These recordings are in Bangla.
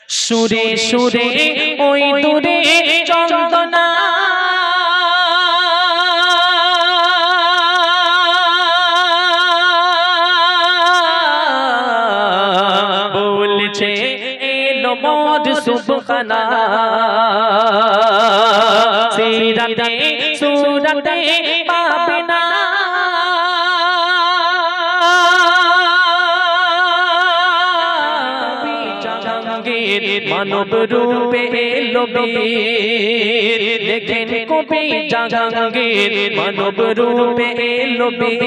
সুরে সুরে ওই দূরে চন্দনা বলছে এলো মোর সুবহানা সিরাতে সুরাতে পাবে না মানব রূপে এলো বীর দেখেন কবি জাহাঙ্গীর মানব রূপে এলো বীর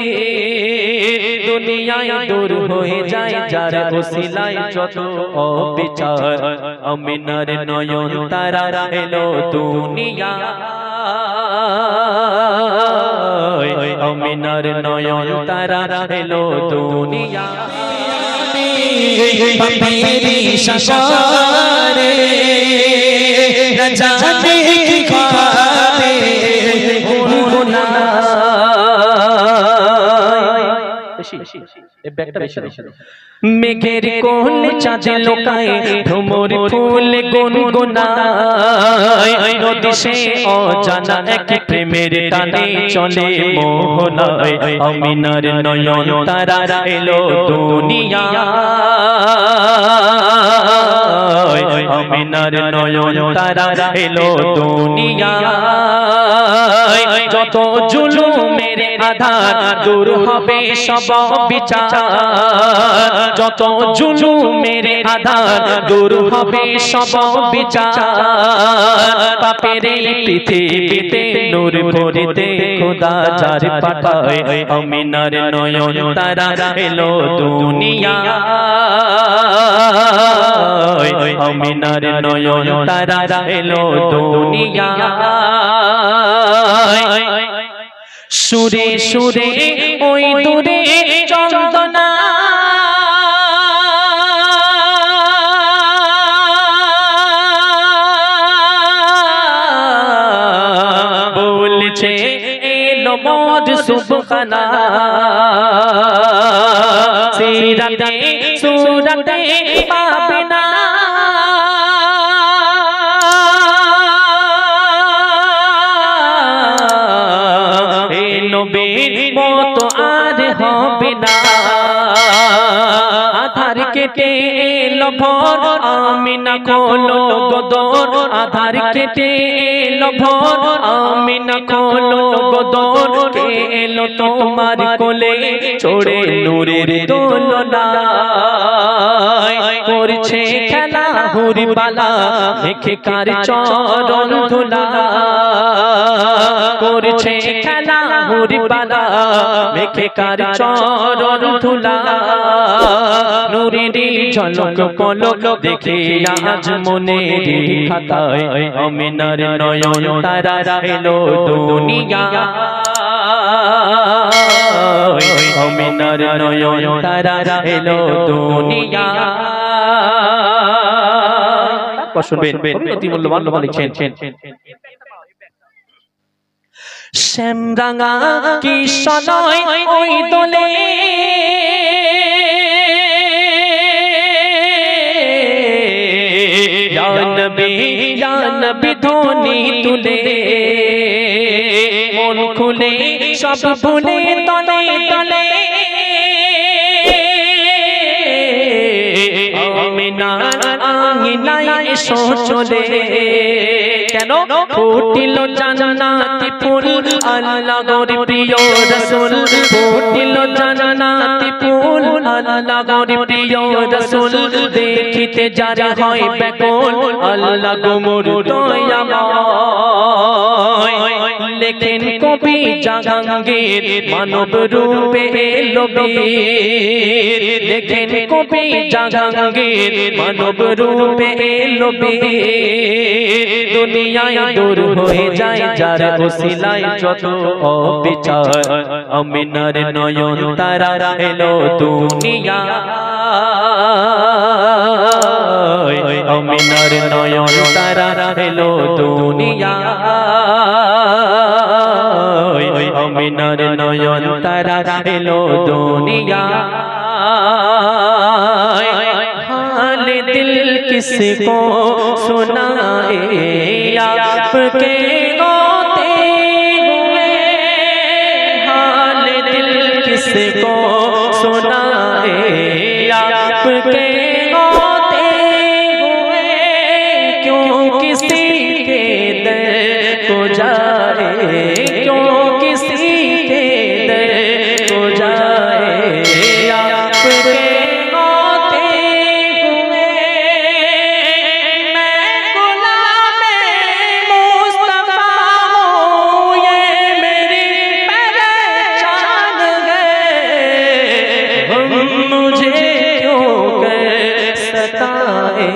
দুনিয়ায় দূর হয়ে যায় যার ওসিলায় যত অবিচার আমিনার নয়ন তারা এলো দুনিয়ায় আমিনার নয়ন তারা এলো দুনিয়ায় मेरी शशारे न जाने की ख्वाबे गुना মেঘের কোল চাঁদে লোকায় ভ্রমর ফুল গুনগুনায় নদী সে অজানা এক প্রেমের টানে চলে মোহনায় আমিনার নয়ন তারা এলো দুনিয়ায় আমিনার নয়ন তারা এলো দুনিয়ায় যত জুলুমের আধার দূর হবে সব বিচার যত জুলুমের আধার দূর হবে সব বিচার পাপের পৃথিবীতে নূর ভরিতে খোদা যার পাঠায় আমিনার নয়ন তারা এলো দুনিয়ায় আমিনার নয়ন তারা এলো দুনিয়ায় সুরে সুরে ওই দূরে চন্দনা বলছে এলো মোর সুবহানা সিরাতে সুরাতে পাবে না নবীর মতো আর হবে না আধার কেটে এলো ভোর আমিনা খোলো গদর আধার কেটে এলো ভোর আমিনা খোলো গদর কে এলো তোমার কোলে চড়ে নূরের দোলনায় করছে খেলা হুরবালা দেখে কার চরণ ধুলা করছে খেলা হুরবালা দেখে কার চরণ ধুলা নূরের ঝলক পলক দেখে আজ মনের খাতায় আমিনার নয়ন তারা এলো দুনিয়ায় আমিনার নয়ন তারা এলো দুনিয়ায় শুনবেন অতি মূল্যবান লিখছেন শ্যামরাঙা কি সনয় ওই দোলে ইয়া নবী ধ্বনি তুলে মন খুলে সব ভুলে তলে তলে আমিনার আঙিনায় এসো চলে কেন ফুটিল জান্নাতি ফুল আল্লাহ গর প্রিয় রাসূল ফুটিল জান্নাতি ফুল আল্লাহ গর প্রিয় রাসূল দেখিতে যারা হয় ব্যাকুল আল্লাহ গো মোর দয়াময় লেখেন কবি জাহাঙ্গীর মানব রূপে এলো বীর লেখেন কবি জাহাঙ্গীর মানব রূপে এলো বীর দুনিয়ায় দূর হয়ে যায় যার ওসিলায় যত অবিচার আমিনার নয়ন তারা এলো দুনিয়ায় আমিনার নয়ন তারা এলো দুনিয়ায় আমিনার নয়ন তারা এলো দুনিয়ায় হাল দিল কি किसको सुनाए आपके गाते हुए हाल दिल किसको सुनाए आपके गाते हुए क्यों किसी के दर को जाए क्यों किसी के दर को जाए आपके गाते हुए मैं गुलामे मुस्तफा हूँ ये मेरी पहचान गए हम मुझे क्यों कर सताए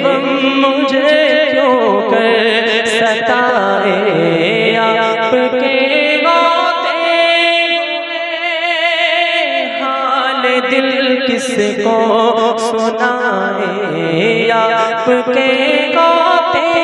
हम मुझे क्यों कर सताए आपके गाते हुए हाल दिल किसको सुनाए आपके गाते